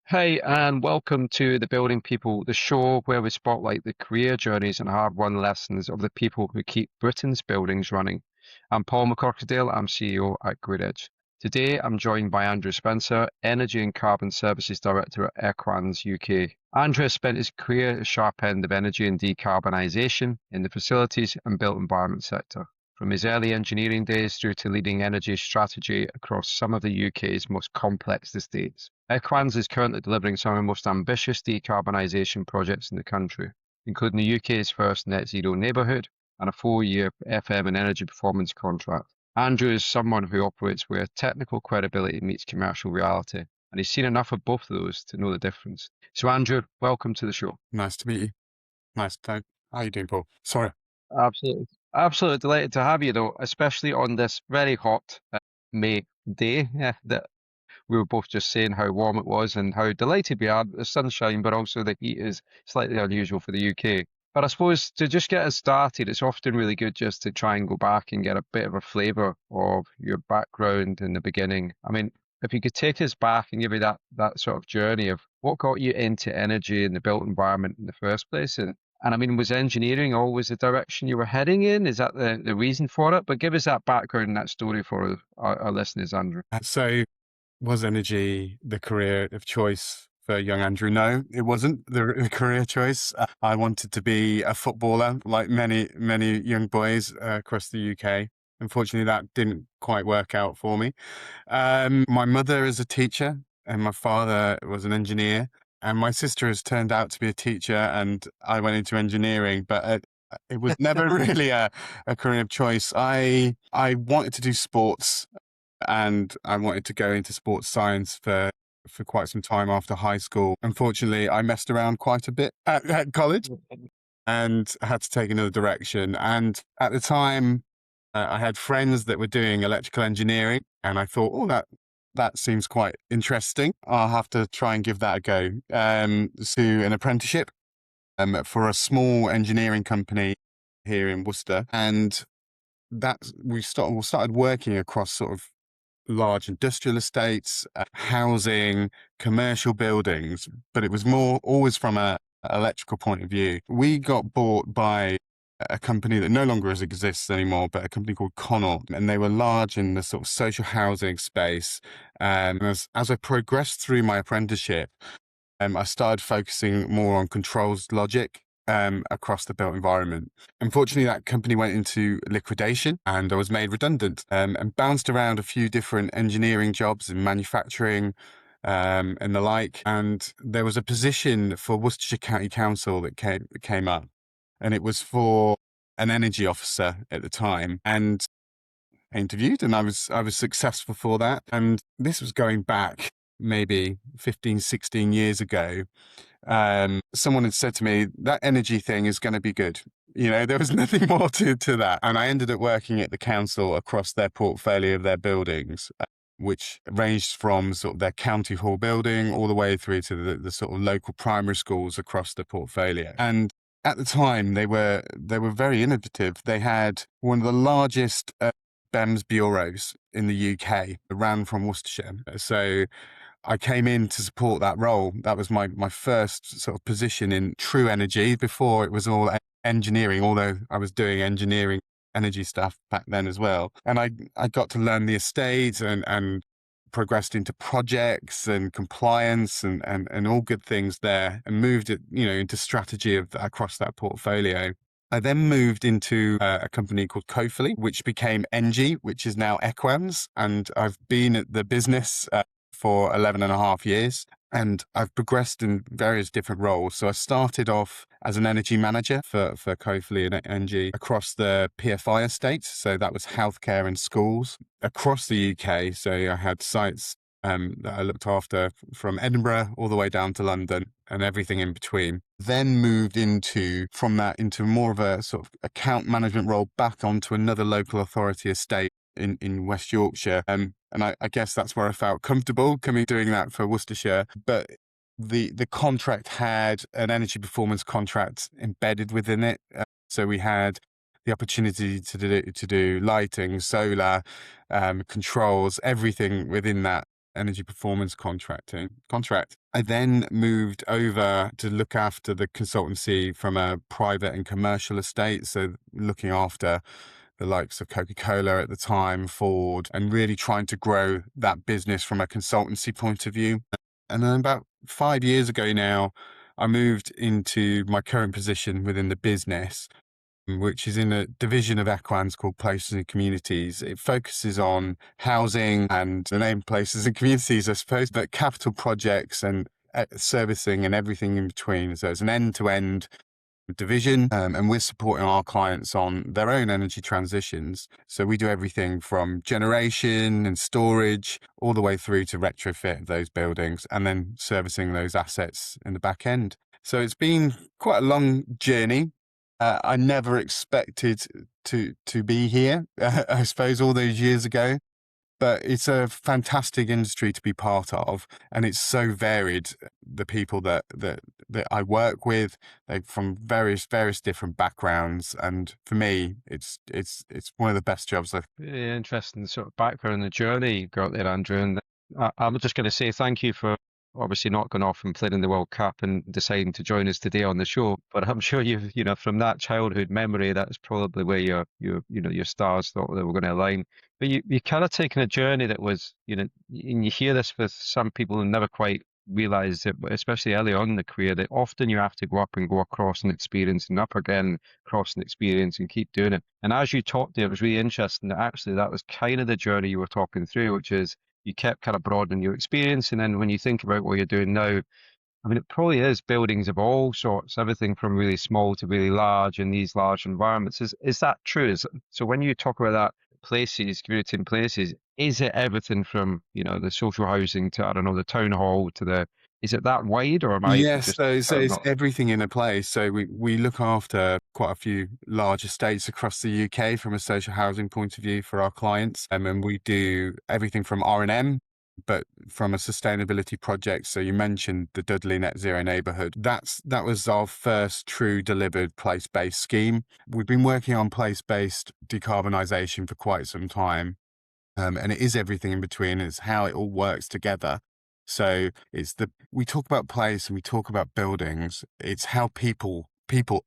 Hey, and welcome to The Building People, the show where we spotlight the career journeys and hard-won lessons of the people who keep Britain's buildings running. I'm Paul McCorkadale, I'm CEO at GridEdge. Today, I'm joined by Andrew Spencer, Energy and Carbon Services Director at Equans UK. Andrew has spent his career at the sharp end of energy and decarbonisation in the facilities and built environment sector. From his early engineering days through to leading energy strategy across some of the UK's most complex estates. Equans is currently delivering some of the most ambitious decarbonisation projects in the country, including the UK's first net zero neighbourhood and a 4-year FM and energy performance contract. Andrew is someone who operates where technical credibility meets commercial reality, and he's seen enough of both of those to know the difference. So, Andrew, welcome to the show. Nice to meet you. Nice to How you doing, Paul? Sorry. Absolutely. Absolutely delighted to have you, though, especially on this very hot May day. That we were both just saying how warm it was and how delighted we are with the sunshine, but also the heat is slightly unusual for the UK. But I suppose to just get us started, it's often really good just to try and go back and get a bit of a flavour of your background in the beginning. I mean, if you could take us back and give me that sort of journey of what got you into energy and the built environment in the first place, and I mean, was engineering always the direction you were heading in? Is that the reason for it? But give us that background and that story for our listeners, Andrew. So, was energy the career of choice for young Andrew? No, it wasn't the career choice. I wanted to be a footballer, like many young boys across the UK. Unfortunately, that didn't quite work out for me. My mother is a teacher, and my father was an engineer. And my sister has turned out to be a teacher, and I went into engineering, but it was never really a career of choice. I wanted to do sports, and I wanted to go into sports science for quite some time after high school. Unfortunately, I messed around quite a bit at college and had to take another direction. And at the time, I had friends that were doing electrical engineering, and I thought, oh, that seems quite interesting. I'll have to try and give that a go. So an apprenticeship for a small engineering company here in Worcester, and we started working across sort of large industrial estates, housing, commercial buildings, but it was more always from a electrical point of view. We got bought by a company that no longer exists anymore, but a company called Connaught, and they were large in the sort of social housing space. As I progressed through my apprenticeship, I started focusing more on controls logic across the built environment. Unfortunately, that company went into liquidation and I was made redundant, and bounced around a few different engineering jobs in manufacturing and the like. And there was a position for Worcestershire County Council that came up, and it was for an energy officer at the time. And I interviewed, and I was successful for that. And this was going back maybe 15, 16 years ago. Someone had said to me, that energy thing is going to be good. There was nothing more to that. And I ended up working at the council across their portfolio of their buildings, which ranged from sort of their county hall building all the way through to the sort of local primary schools across the portfolio. And at the time, they were very innovative. They had one of the largest BEMS bureaus in the UK, ran from Worcestershire. So I came in to support that role. That was my first sort of position in true energy. Before it was all engineering, although I was doing engineering energy stuff back then as well. And I got to learn the estate and progressed into projects and compliance and all good things there, and moved it, into strategy across that portfolio. I then moved into a company called Cofely, which became Engie, which is now Equans. And I've been at the business for 11 and a half years, and I've progressed in various different roles. So I started off as an energy manager for Cofely and Engie across the PFI estate. So that was healthcare and schools across the UK. So I had sites that I looked after from Edinburgh all the way down to London and everything in between. Then moved from that into more of a sort of account management role back onto another local authority estate in West Yorkshire. And I guess that's where I felt comfortable doing that for Worcestershire. But the contract had an energy performance contract embedded within it. So we had the opportunity to do lighting, solar, controls, everything within that energy performance contract. I then moved over to look after the consultancy from a private and commercial estate. So looking after the likes of Coca-Cola at the time, Ford, and really trying to grow that business from a consultancy point of view. And then about 5 years ago now, I moved into my current position within the business, which is in a division of Equans called Places and Communities. It focuses on housing and the name Places and Communities, I suppose, but capital projects and servicing and everything in between. So it's an end-to-end division, and we're supporting our clients on their own energy transitions. So we do everything from generation and storage all the way through to retrofit of those buildings and then servicing those assets in the back end. So it's been quite a long journey. I never expected to be here, I suppose, all those years ago. But it's a fantastic industry to be part of, and it's so varied. The people that I work with, they're from various different backgrounds, and for me, it's one of the best jobs I've. Really interesting sort of background and the journey you got there, Andrew. And I'm just going to say thank you for obviously not going off and playing in the World Cup and deciding to join us today on the show. But I'm sure from that childhood memory, that's probably where your stars thought they were going to align. But you kind of taken a journey that was, and you hear this with some people who never quite realize it, but especially early on in the career, that often you have to go up and go across an experience and up again, cross an experience and keep doing it. And as you talked there, it was really interesting that actually that was kind of the journey you were talking through, which is you kept kind of broadening your experience. And then when you think about what you're doing now, I mean, it probably is buildings of all sorts, everything from really small to really large in these large environments. Is that true? So when you talk about that places, community and places, is it everything from, the social housing to, I don't know, the town hall to is it that wide, or am I Yes, just so kind of it's not? everything in a place. So we look after quite a few large estates across the UK from a social housing point of view for our clients. And we do everything from R&M, but from a sustainability project. So you mentioned the Dudley Net Zero neighbourhood. That was our first true delivered place-based scheme. We've been working on place-based decarbonisation for quite some time. And it is everything in between. It's how it all works together. So we talk about place and we talk about buildings. It's how people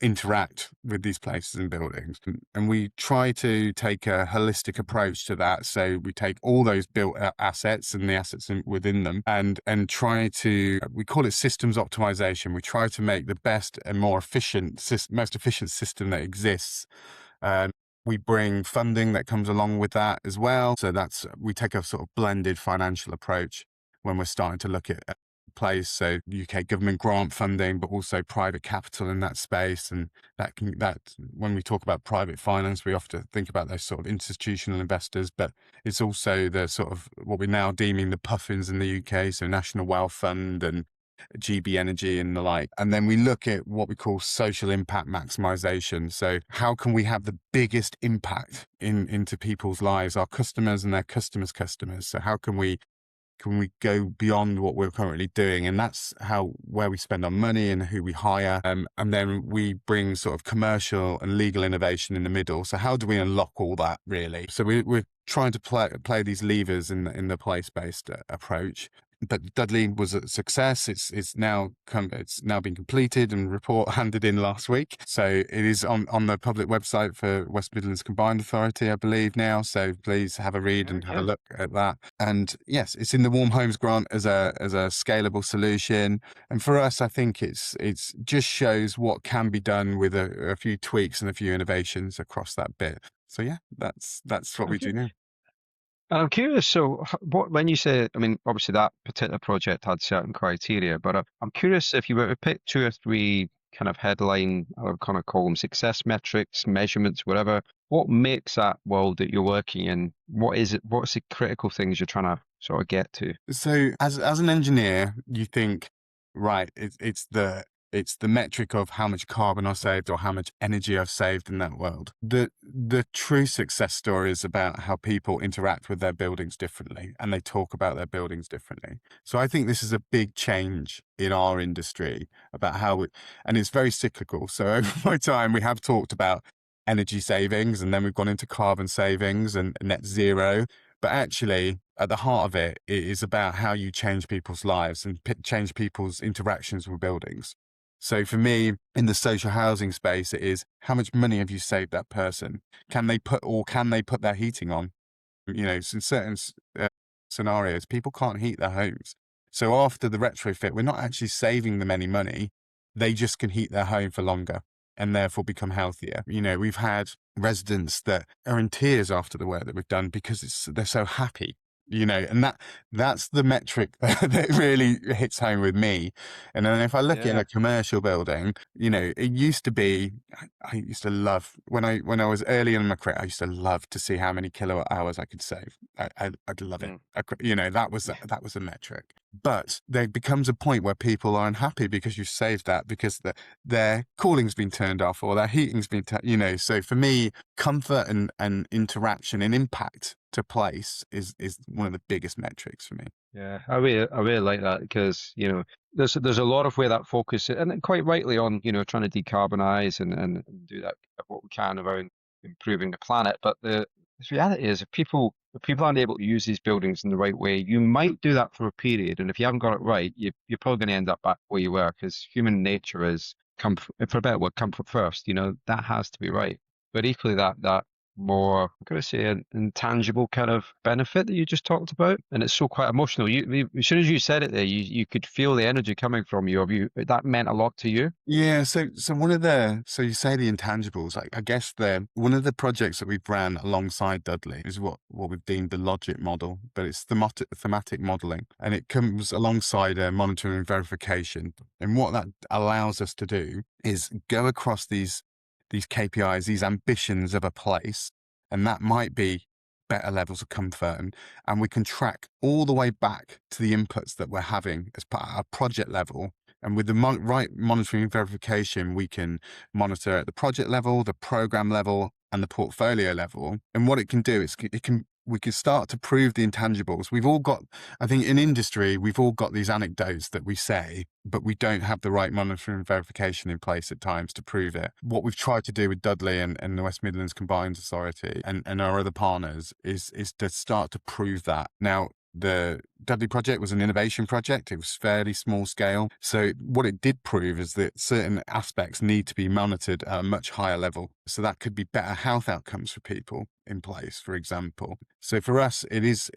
interact with these places and buildings. And we try to take a holistic approach to that. So we take all those built assets and the assets within them and try to, we call it systems optimization. We try to make the best and most efficient system that exists. We bring funding that comes along with that as well. So we take a sort of blended financial approach when we're starting to look at place. So UK government grant funding, but also private capital in that space. And that when we talk about private finance, we often think about those sort of institutional investors, but it's also the sort of what we're now deeming the puffins in the UK. So National Wealth Fund and GB Energy and the like. And then we look at what we call social impact maximization. So how can we have the biggest impact into people's lives, our customers and their customers' customers? So how can we go beyond what we're currently doing? And that's where we spend our money and who we hire. And then we bring sort of commercial and legal innovation in the middle. So how do we unlock all that really? So we're trying to play these levers in the place-based approach. But Dudley was a success. It's now been completed and report handed in last week. So it is on the public website for West Midlands Combined Authority, I believe now. So please have a read and have a look at that. And yes, it's in the Warm Homes Grant as a scalable solution. And for us, I think it's just shows what can be done with a few tweaks and a few innovations across that bit. So yeah, that's what we do Okay. now. And I'm curious, so when you say, I mean, obviously that particular project had certain criteria, but I'm curious if you were to pick two or three kind of headline, I would kind of call them success metrics, measurements, whatever, what makes that world that you're working in? What is it? What's the critical things you're trying to sort of get to? So as an engineer, you think, right, it's the metric of how much carbon I saved or how much energy I've saved in that world. The true success story is about how people interact with their buildings differently and they talk about their buildings differently. So I think this is a big change in our industry about and it's very cyclical. So over my time, we have talked about energy savings and then we've gone into carbon savings and net zero. But actually, at the heart of it, it is about how you change people's lives and change people's interactions with buildings. So for me, in the social housing space, it is how much money have you saved that person? Can they put their heating on? You know, in certain scenarios, people can't heat their homes. So after the retrofit, we're not actually saving them any money. They just can heat their home for longer and therefore become healthier. You know, we've had residents that are in tears after the work that we've done because they're so happy. You know, and that's the metric that really hits home with me. And then if I look in Yeah. a commercial building, you know, it used to be, I used to love when I was early in my career, I used to love to see how many kilowatt hours I could save. I'd love it. Mm. You know, that was a metric. But there becomes a point where people are unhappy because you've saved that because their cooling's been turned off or their heating's been, you know. So for me, comfort and interaction and impact to place is one of the biggest metrics for me. Yeah, I really like that because, there's a lot of where that focus, and quite rightly, on, trying to decarbonize and do that what we can around improving the planet. But the reality is, if people aren't able to use these buildings in the right way, you might do that for a period, and if you haven't got it right, you're probably going to end up back where you were, because human nature is comfort, for a better word, comfort first. That has to be right. But equally, that more, I'm going to say, an intangible kind of benefit that you just talked about, and it's so quite emotional. As soon as you said it there, you could feel the energy coming from you. That meant a lot to you? Yeah, so so you say the intangibles. I guess one of the projects that we've ran alongside Dudley is what we've deemed the logic model, but it's thematic modeling, and it comes alongside monitoring and verification. And what that allows us to do is go across these KPIs, these ambitions of a place, and that might be better levels of comfort, and we can track all the way back to the inputs that we're having as part of our project level. And with the right monitoring and verification, we can monitor at the project level, the program level, and the portfolio level. And what it can do is we can start to prove the intangibles. We've all got, I think in industry, we've all got these anecdotes that we say, but we don't have the right monitoring and verification in place at times to prove it. What we've tried to do with Dudley and the West Midlands Combined Authority and our other partners is to start to prove that. Now, the Dudley project was an innovation project. It was fairly small scale. So what it did prove is that certain aspects need to be monitored at a much higher level. So that could be better health outcomes for people in place, for example. So for us, it is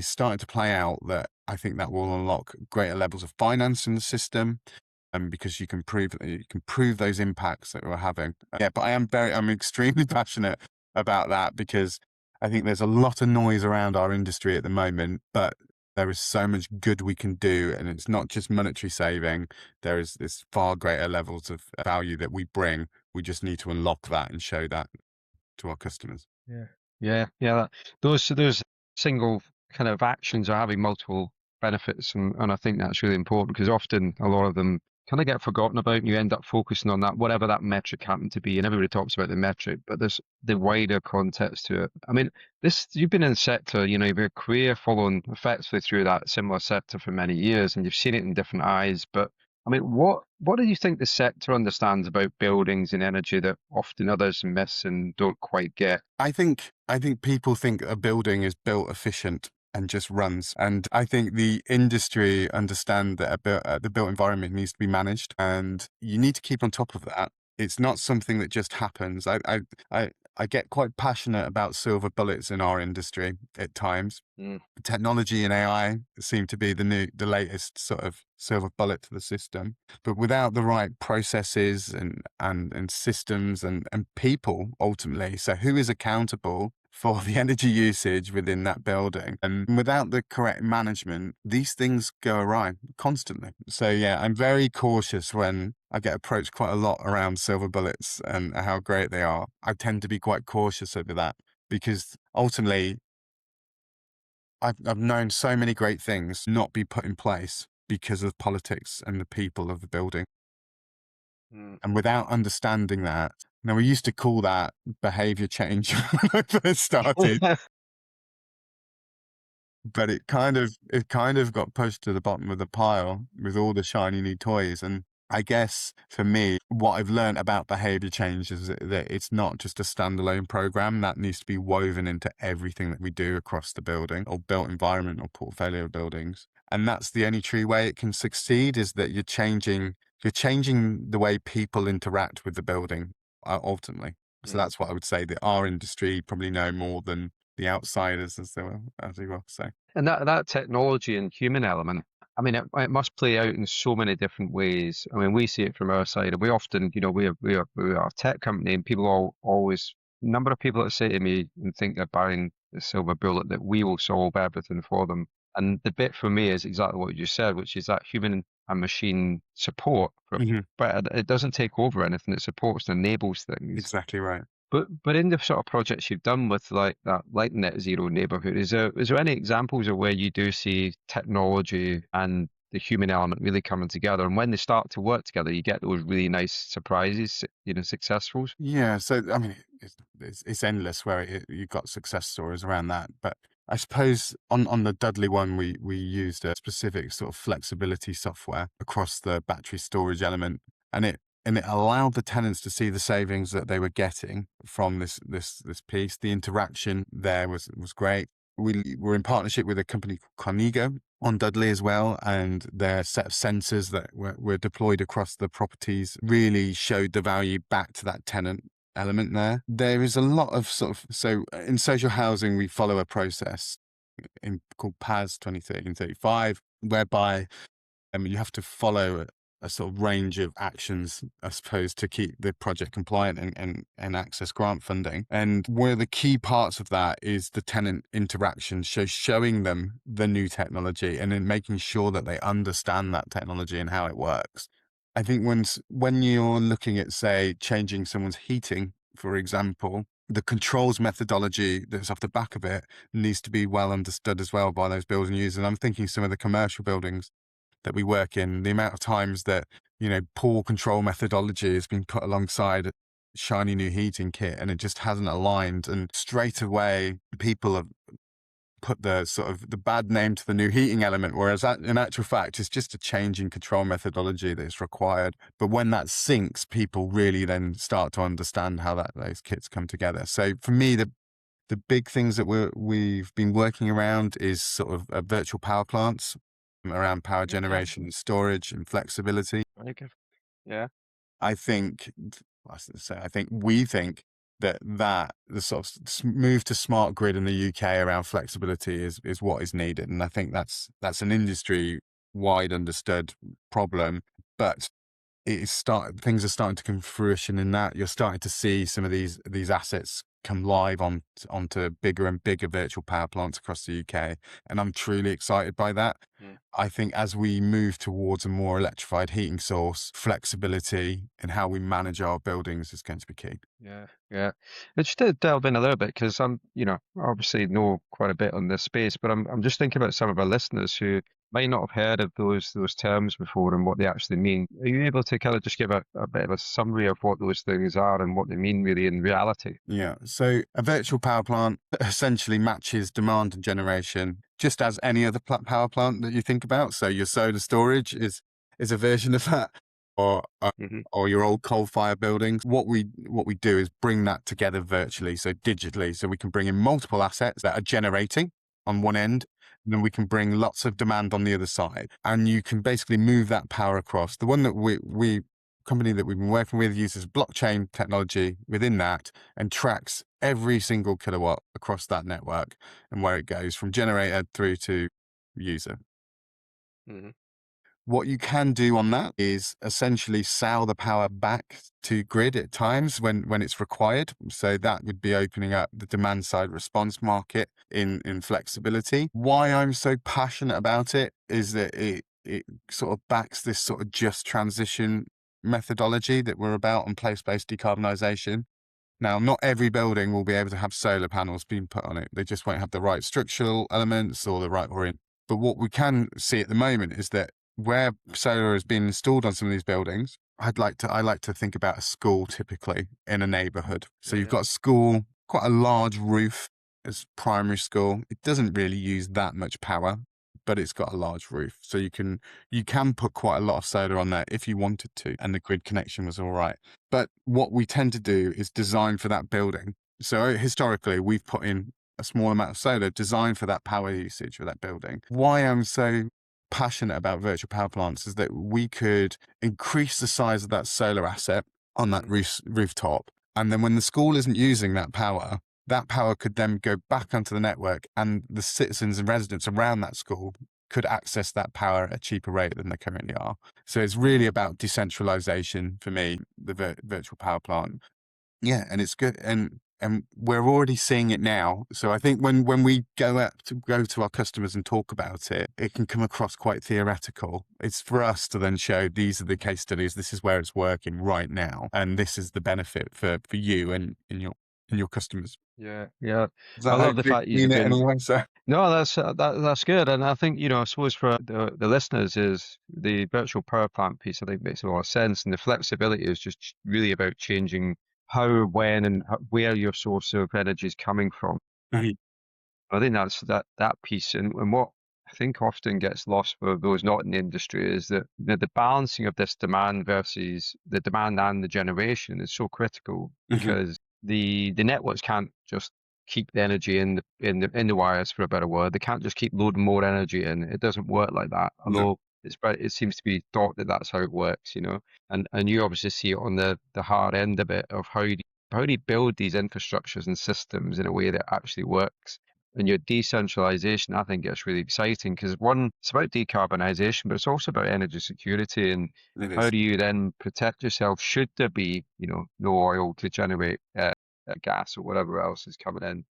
starting to play out that I think that will unlock greater levels of finance in the system. Because you can prove those impacts that we're having. Yeah, but I'm extremely passionate about that because I think there's a lot of noise around our industry at the moment, but there is so much good we can do, and it's not just monetary saving. There is this far greater levels of value that we bring. We just need to unlock that and show that to our customers. Yeah. Yeah. Those single kind of actions are having multiple benefits, and I think that's really important, because often a lot of them kind of get forgotten about, and you end up focusing on that, whatever that metric happened to be, and everybody talks about the metric, but there's the wider context to it. I mean, you've been in the sector, you've had a career following effectively through that similar sector for many years, and you've seen it in different eyes. But I mean, what do you think the sector understands about buildings and energy that often others miss and don't quite get? I think people think a building is built efficient and just runs. And I think the industry understand that the built environment needs to be managed, and you need to keep on top of that. It's not something that just happens. I get quite passionate about silver bullets in our industry at times. Mm. Technology and AI seem to be the latest sort of silver bullet to the system, but without the right processes and systems and people ultimately. So who is accountable for the energy usage within that building? And without the correct management, these things go awry constantly. So yeah, I'm very cautious when I get approached quite a lot around silver bullets and how great they are. I tend to be quite cautious over that because ultimately I've known so many great things not be put in place because of politics and the people of the building. Mm. And without understanding that, now we used to call that behaviour change when I first started, but it kind of got pushed to the bottom of the pile with all the shiny new toys. And I guess for me, what I've learned about behavior change is that it's not just a standalone program that needs to be woven into everything that we do across the building or built environment or portfolio of buildings. And that's the only true way it can succeed, is that you're changing the way people interact with the building, ultimately. So Mm. that's what I would say, that our industry probably know more than the outsiders, as they will say. And that technology and human element, I mean, it must play out in so many different ways. I mean, we see it from our side, and we often, we are a tech company, and people always, number of people that say to me and think they're buying the silver bullet that we will solve everything for them. And the bit for me is exactly what you said, which is that human and machine support, Hmm. but it doesn't take over anything. It supports and enables things. Exactly right. But in the sort of projects you've done with like that, like net zero neighborhood, is there any examples of where you do see technology and the human element really coming together, and when they start to work together, you get those really nice surprises, successfuls? Yeah, so I mean, it's endless where you've got success stories around that. But I suppose on the Dudley one, we used a specific sort of flexibility software across the battery storage element, and it allowed the tenants to see the savings that they were getting from this piece. The interaction there was great. We were in partnership with a company called Conigo on Dudley as well, and their set of sensors that were deployed across the properties really showed the value back to that tenant element there. There is a lot of so in social housing, we follow a process called PAS 2035, whereby you have to follow a sort of range of actions, I suppose, to keep the project compliant and access grant funding. And one of the key parts of that is the tenant interaction, showing them the new technology and then making sure that they understand that technology and how it works. I think when you're looking at, say, changing someone's heating, for example, the controls methodology that's off the back of it needs to be well understood as well by those building users. And I'm thinking some of the commercial buildings that we work in, the amount of times that, poor control methodology has been put alongside a shiny new heating kit and it just hasn't aligned. And straight away, people have put the sort of the bad name to the new heating element, whereas that, in actual fact, it's just a change in control methodology that's required. But when that sinks, people really then start to understand how those kits come together. So for me, the big things that we've been working around is sort of virtual power plants around power Yeah, generation and storage and flexibility. very good. Yeah. I think, I was gonna say, I think we think that the sort of move to smart grid in the UK around flexibility is what is needed, and I think that's an industry wide understood problem, but things are starting to come to fruition in that. You're starting to see some of these assets come live onto bigger and bigger virtual power plants across the UK, and I'm truly excited by that. Mm. I think as we move towards a more electrified heating source, flexibility in how we manage our buildings is going to be key. Yeah, yeah. And just to delve in a little bit, because obviously know quite a bit on this space, but I'm just thinking about some of our listeners who might not have heard of those terms before and what they actually mean. Are you able to kind of just give a bit of a summary of what those things are and what they mean really in reality? Yeah. So a virtual power plant essentially matches demand and generation just as any other power plant that you think about. So your solar storage is a version of that, or Hmm. or your old coal fire buildings. What we do is bring that together virtually, so digitally, so we can bring in multiple assets that are generating on one end, and then we can bring lots of demand on the other side, and you can basically move that power across. The one that we company that we've been working with uses blockchain technology within that and tracks every single kilowatt across that network and where it goes from generator through to user. Hmm. What you can do on that is essentially sell the power back to grid at times when it's required. So that would be opening up the demand side response market in flexibility. Why I'm so passionate about it is that it sort of backs this sort of just transition methodology that we're about on place-based decarbonisation. Now, not every building will be able to have solar panels being put on it. They just won't have the right structural elements or the right orient. But what we can see at the moment is that where solar has been installed on some of these buildings, I like to think about a school typically in a neighborhood. So Yeah, you've yeah. got a school, quite a large roof as primary school. It doesn't really use that much power. but it's got a large roof. So you can put quite a lot of solar on there if you wanted to, and the grid connection was all right. But what we tend to do is design for that building. So historically, we've put in a small amount of solar designed for that power usage for that building. Why I'm so passionate about virtual power plants is that we could increase the size of that solar asset on that rooftop. And then when the school isn't using that power could then go back onto the network, and the citizens and residents around that school could access that power at a cheaper rate than they currently are. So it's really about decentralization for me, the virtual power plant. Yeah, and it's good. And we're already seeing it now. So I think when we go to our customers and talk about it, it can come across quite theoretical. It's for us to then show these are the case studies. This is where it's working right now, and this is the benefit for you and your customers. Yeah. Does I that love the hopefully fact mean you've it been. anyway? So No, that's good, and I think I suppose for the listeners is the virtual power plant piece. I think makes a lot of sense, and the flexibility is just really about changing how, when, and where your source of energy is coming from. Mhm. I think that's that piece, and what I think often gets lost for those not in the industry is that the balancing of this demand versus the demand and the generation is so critical, Mhm. because the networks can't just keep the energy in the wires, for a better word. They can't just keep loading more energy in. It doesn't work like that. No. Although it seems to be thought that that's how it works, and you obviously see it on the hard end of it, of how do you build these infrastructures and systems in a way that actually works. And your decentralization, I think, gets really exciting, because one, it's about decarbonisation, but it's also about energy security, and It how is. do you then protect yourself should there be, no oil to generate gas or whatever else is coming in.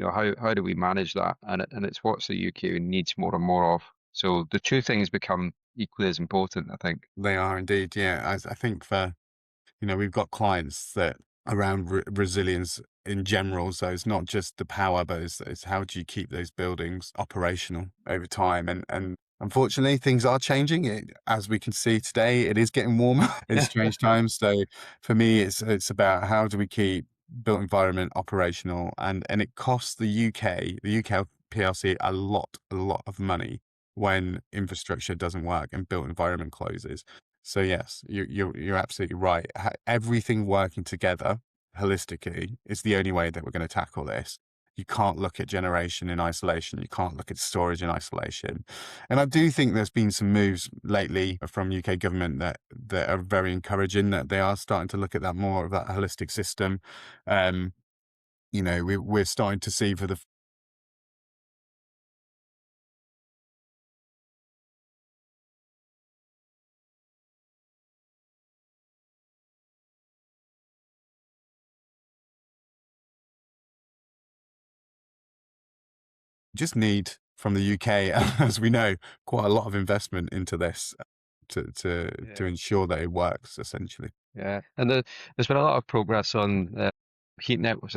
How do we manage that? And it's what the UK needs more and more of. So the two things become equally as important, I think. They are indeed. Yeah. I think we've got clients that around resilience in general. So it's not just the power, but it's how do you keep those buildings operational over time? And unfortunately, things are changing. As we can see today, it is getting warmer. It's strange times. So for me, it's about how do we keep built environment operational, and it costs the UK PLC a lot of money when infrastructure doesn't work and built environment closes. So yes, you're absolutely right. Everything working together holistically is the only way that we're going to tackle this. You can't look at generation in isolation. You can't look at storage in isolation. And I do think there's been some moves lately from UK government that are very encouraging, that they are starting to look at that more of that holistic system. Um, we're starting to see for the just need from the UK, as we know, quite a lot of investment into this to Yeah. ensure that it works essentially. Yeah, and there's been a lot of progress on heat networks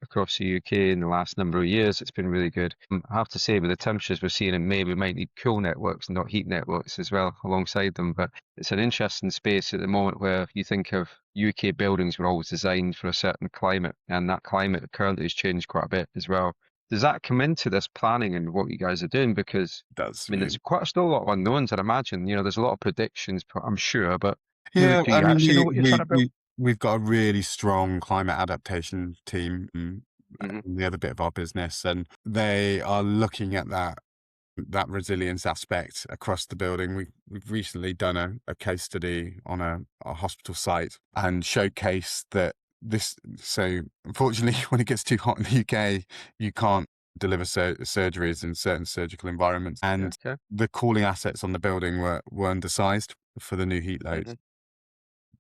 across the UK in the last number of years. It's been really good. I have to say, with the temperatures we're seeing in May, we might need cool networks and not heat networks as well alongside them. But it's an interesting space at the moment, where you think of UK buildings were always designed for a certain climate, and that climate currently has changed quite a bit as well. Does that come into this planning and what you guys are doing? Because It does. there's still a lot of unknowns, I'd imagine. There's a lot of predictions, I'm sure, but Yeah, do I you mean, actually know what you're trying to build? we've got a really strong climate adaptation team, Hmm. in the other bit of our business, and they are looking at that resilience aspect across the building. We've recently done a case study on a hospital site and showcased that this. So unfortunately, when it gets too hot in the UK, you can't deliver surgeries in certain surgical environments, Yeah, and yeah. the cooling assets on the building were undersized for the new heat Hmm. loads.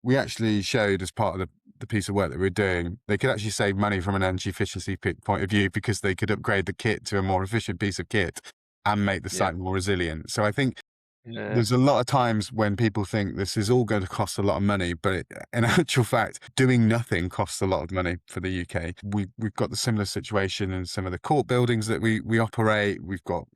We actually showed, as part of the piece of work that we're doing, they could actually save money from an energy efficiency point of view, because they could upgrade the kit to a more efficient piece of kit and make the Yeah, site more resilient. So I think yeah, there's a lot of times when people think this is all going to cost a lot of money, but in actual fact, doing nothing costs a lot of money for the UK. We've got the similar situation in some of the court buildings that we operate. We've got,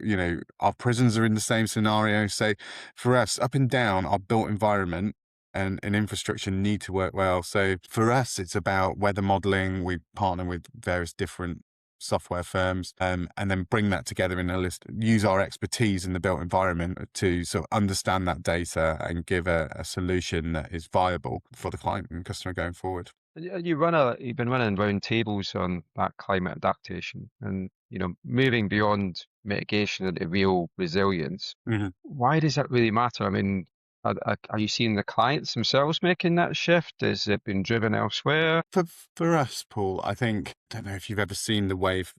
our prisons are in the same scenario. So for us, up and down, our built environment and infrastructure need to work well. So for us, it's about weather modeling. We partner with various different software firms, and then bring that together in a list, use our expertise in the built environment to sort of understand that data and give a solution that is viable for the client and customer going forward. And you've been running round tables on that climate adaptation and, moving beyond mitigation into real resilience. Mhm. Why does that really matter? I mean, are you seeing the clients themselves making that shift? Has it been driven elsewhere? For us, Paul, I think, don't know if you've ever seen the wave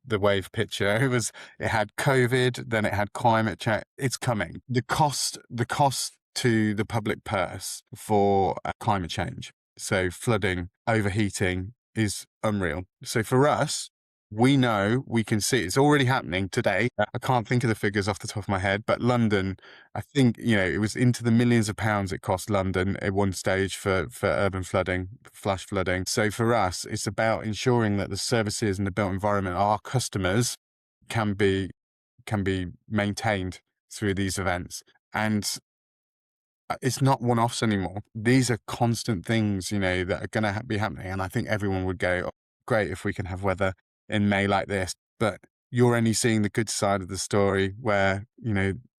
picture. It had COVID, then it had climate change. It's coming. The cost to the public purse for climate change, so flooding, overheating, is unreal. So for us, we know, we can see it's already happening today. I can't think of the figures off the top of my head, but London, I think, it was into the millions of pounds it cost London at one stage for urban flooding, flash flooding. So for us, it's about ensuring that the services and the built environment, our customers, can be maintained through these events. And it's not one-offs anymore. These are constant things, that are going to be happening. And I think everyone would go, "Oh, great if we can have weather in May like this." But you're only seeing the good side of the story where,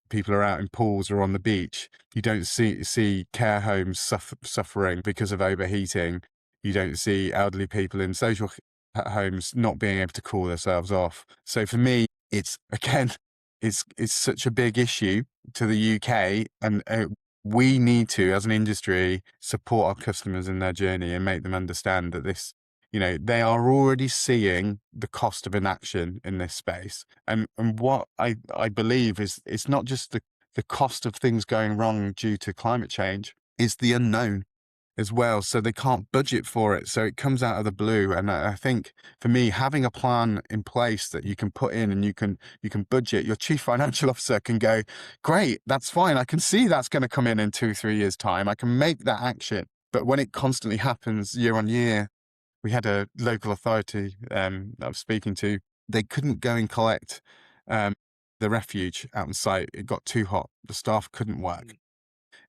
people are out in pools or on the beach. You don't see care homes suffering because of overheating. You don't see elderly people in social homes not being able to cool themselves off. So for me, it's again, it's such a big issue to the UK, and we need to, as an industry, support our customers in their journey and make them understand that they are already seeing the cost of inaction in this space. And what I believe is it's not just the cost of things going wrong due to climate change, it's the unknown as well. So they can't budget for it. So it comes out of the blue. And I think for me, having a plan in place that you can put in and you can budget, your chief financial officer can go, great, that's fine. I can see that's going to come in 2-3 years time. I can make that action. But when it constantly happens year on year, we had a local authority that I was speaking to. They couldn't go and collect the refuge out on site. It got too hot. The staff couldn't work.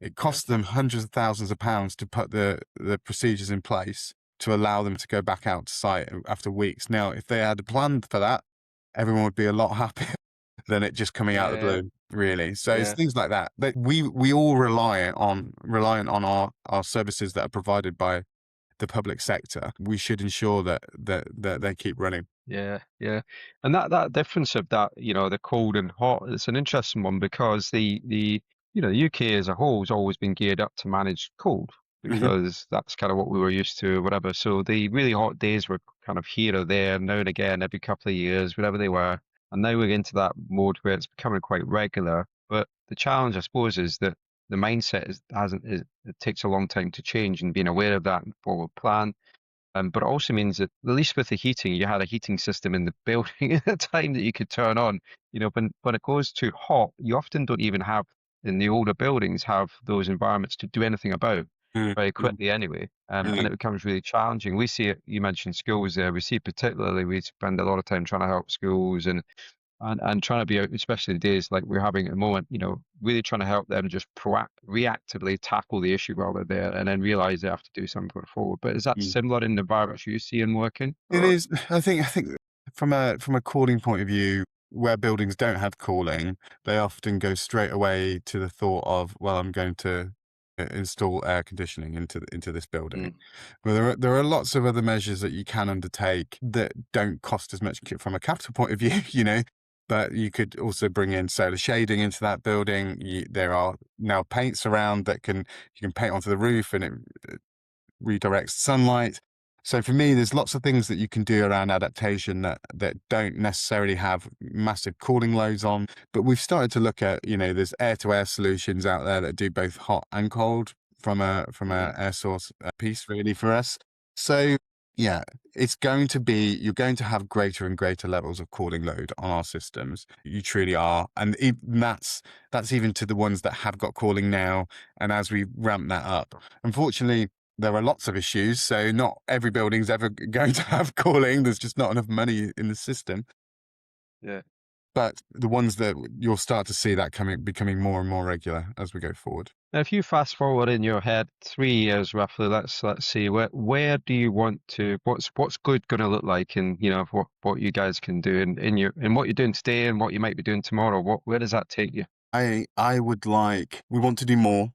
It cost them hundreds of thousands of pounds to put the procedures in place to allow them to go back out to site after weeks. Now, if they had planned for that, everyone would be a lot happier than it just coming out of the Yeah, blue, really. So it's yeah. things like that. But we all reliant on our services that are provided by the public sector. We should ensure that they keep running. Yeah, yeah. And that difference of that, the cold and hot, it's an interesting one because the UK as a whole has always been geared up to manage cold Hmm. because that's kind of what we were used to, or whatever. So the really hot days were kind of here or there, now and again, every couple of years, whatever they were. And now we're into that mode where it's becoming quite regular. But the challenge, I suppose, is that the mindset it takes a long time to change, and being aware of that and forward plan. But it also means that, at least with the heating, you had a heating system in the building at the time that you could turn on. When it goes too hot, you often don't even have, in the older buildings, have those environments to do anything about very Mm-hmm. quickly anyway. And it becomes really challenging. We see it, you mentioned schools there, we see particularly, we spend a lot of time trying to help schools and trying to be, especially the days like we're having at the moment, really trying to help them just reactively tackle the issue while they're there and then realize they have to do something going forward. But is that similar in the environments you see in working? It Or is. I think from a cooling point of view, where buildings don't have cooling, they often go straight away to the thought of, well, I'm going to install air conditioning into this building. Mm, Well, there are lots of other measures that you can undertake that don't cost as much from a capital point of view, But you could also bring in solar shading into that building. There are now paints around that you can paint onto the roof, and it redirects sunlight. So for me, there's lots of things that you can do around adaptation that don't necessarily have massive cooling loads on. But we've started to look at, there's air-to-air solutions out there that do both hot and cold from a mm, air source piece, really, for us. So yeah, you're going to have greater and greater levels of cooling load on our systems. You truly are. And that's even to the ones that have got cooling now. And as we ramp that up, unfortunately, there are lots of issues. So not every building's ever going to have cooling. There's just not enough money in the system. yeah. but the ones that you'll start to see that becoming more and more regular as we go forward. Now, if you fast forward in your head 3 years roughly, let's see, where do you want to, what's good going to look like, and what you guys can do in what you're doing today and what you might be doing tomorrow. Where does that take you? I would like, we want to do more,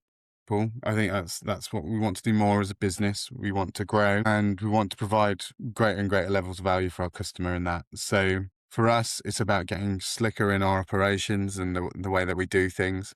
Paul. I think that's what we want to do more as a business. We want to grow and we want to provide greater and greater levels of value for our customer in that. So for us, it's about getting slicker in our operations and the way that we do things.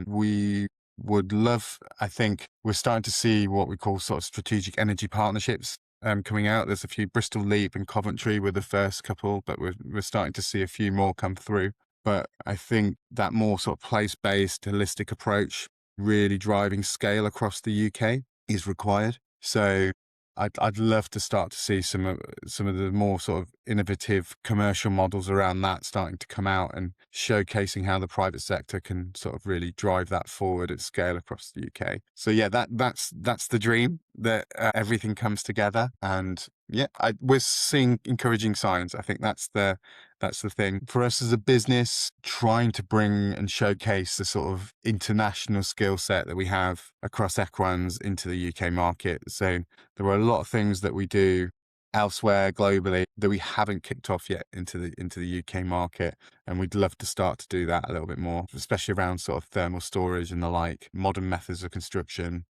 We would love, I think we're starting to see what we call sort of strategic energy partnerships coming out. There's a few, Bristol Leap and Coventry were the first couple, but we're starting to see a few more come through. But I think that more sort of place-based, holistic approach, really driving scale across the UK is required. So I'd love to start to see some of the more sort of innovative commercial models around that starting to come out and showcasing how the private sector can sort of really drive that forward at scale across the UK. So yeah, that's the dream, that everything comes together. And yeah, we're seeing encouraging signs. I think that's the thing for us as a business, trying to bring and showcase the sort of international skill set that we have across Equans into the UK market. So there are a lot of things that we do elsewhere globally that we haven't kicked off yet into the UK market, and we'd love to start to do that a little bit more, especially around sort of thermal storage and the like, modern methods of construction,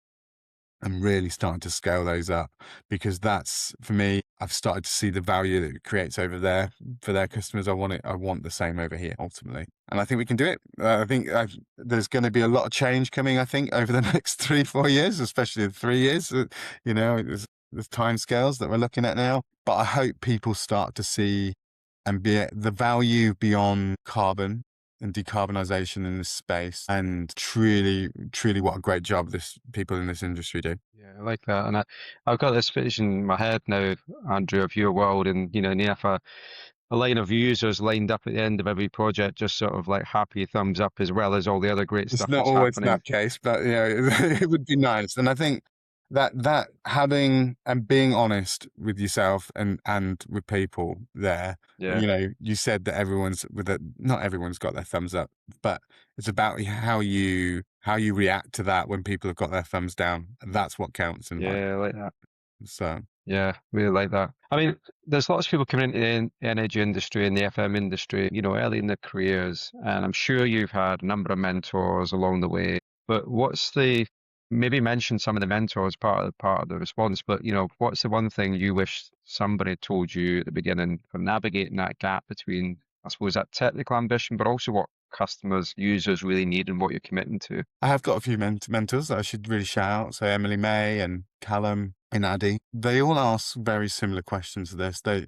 and really starting to scale those up, because that's, for me, I've started to see the value that it creates over there for their customers. I want the same over here ultimately. And I think we can do it. I think there's going to be a lot of change coming, I think, over the next 3-4 years, especially the 3 years. There's time scales that we're looking at now, but I hope people start to see and be the value beyond carbon and decarbonisation in this space, and truly what a great job people in this industry do. Yeah, I like that. And I've got this vision in my head now, Andrew, of your world, and you have a line of users lined up at the end of every project, just sort of like happy thumbs up, as well as all the other great It's stuff not that's always happening. that case, but it would be nice. And I think that having and being honest with yourself and with people there, Yeah. you said that not everyone's got their thumbs up, but it's about how you react to that when people have got their thumbs down. That's what counts in life. Yeah, I like that. So Yeah, really like that. I mean, there's lots of people coming into the energy industry and the FM industry, early in their careers, and I'm sure you've had a number of mentors along the way. But maybe mention some of the mentors part of the response, but what's the one thing you wish somebody told you at the beginning for navigating that gap between, I suppose, that technical ambition, but also what customers, users really need and what you're committing to? I have got a few mentors that I should really shout out. So Emily May and Callum and Addy, they all ask very similar questions to this. They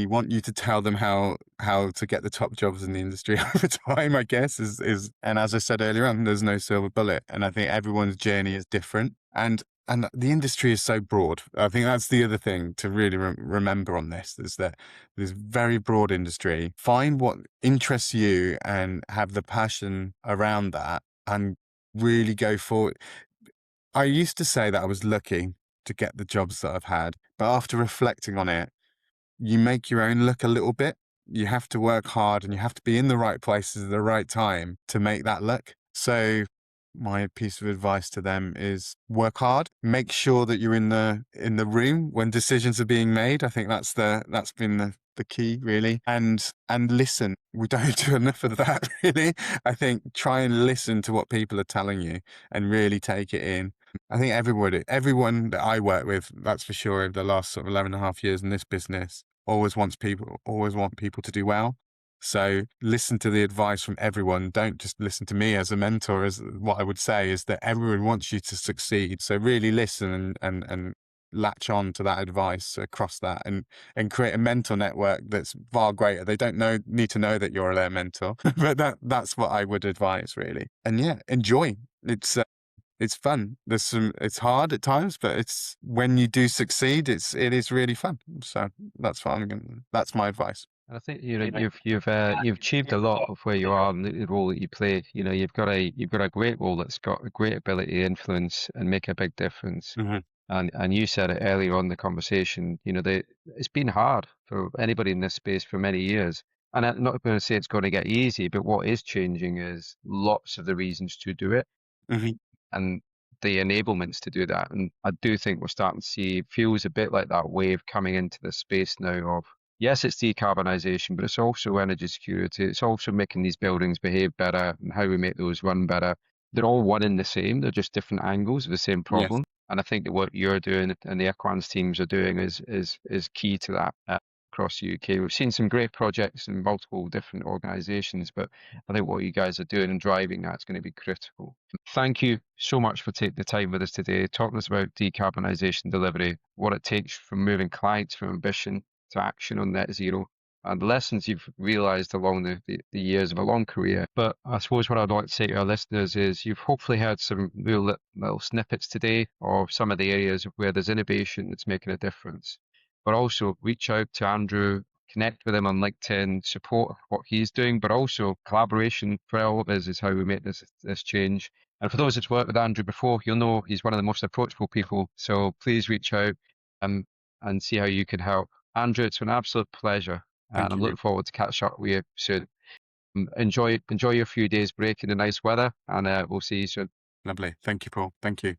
want you to tell them how to get the top jobs in the industry over time, I guess, and as I said earlier on, there's no silver bullet. And I think everyone's journey is different. And the industry is so broad. I think that's the other thing to really remember on this, is that there's very broad industry. Find what interests you and have the passion around that, and really go for it. I used to say that I was lucky to get the jobs that I've had, but after reflecting on it, you make your own luck a little bit. You have to work hard and you have to be in the right places at the right time to make that luck. So my piece of advice to them is work hard. Make sure that you're in the room when decisions are being made. I think that's been the key, really. And listen. We don't do enough of that, really. I think try and listen to what people are telling you and really take it in. I think everyone that I work with, that's for sure, over the last sort of 11 and a half years in this business, always want people to do well. So listen to the advice from everyone. Don't just listen to me as a mentor. As what I would say is that everyone wants you to succeed. So really listen and latch on to that advice across that, and create a mentor network that's far greater. They don't need to know that you're their mentor, but that's what I would advise, really. And yeah, enjoy. It's fun. It's hard at times, but it's, when you do succeed, it is really fun. So that's my advice. And I think you've achieved a lot of where you are and the role that you play. You've got a great role that's got a great ability to influence and make a big difference. And you said it earlier on in the conversation, it's been hard for anybody in this space for many years. And I'm not going to say it's going to get easy, but what is changing is lots of the reasons to do it Hmm. and the enablements to do that. And I do think we're starting to see, it feels a bit like that wave coming into the space now of, yes, it's decarbonisation, but it's also energy security. It's also making these buildings behave better and how we make those run better. They're all one and the same. They're just different angles of the same Yes. problem. And I think that what you're doing and the Equans teams are doing is key to that across the UK. We've seen some great projects in multiple different organisations, but I think what you guys are doing and driving that's going to be critical. Thank you so much for taking the time with us today, talking to us about decarbonisation delivery, what it takes from moving clients from ambition to action on net zero, and the lessons you've realised along the years of a long career. But I suppose what I'd like to say to our listeners is you've hopefully heard some real little snippets today of some of the areas where there's innovation that's making a difference. But also reach out to Andrew, connect with him on LinkedIn, support what he's doing, but also collaboration for all of us is how we make this change. And for those that's worked with Andrew before, you'll know he's one of the most approachable people. So please reach out um, and see how you can help. Andrew, it's been an absolute pleasure, and Thank I'm you. looking forward to catch up with you soon. Enjoy your few days break in the nice weather, and we'll see you soon. Lovely. Thank you, Paul. Thank you.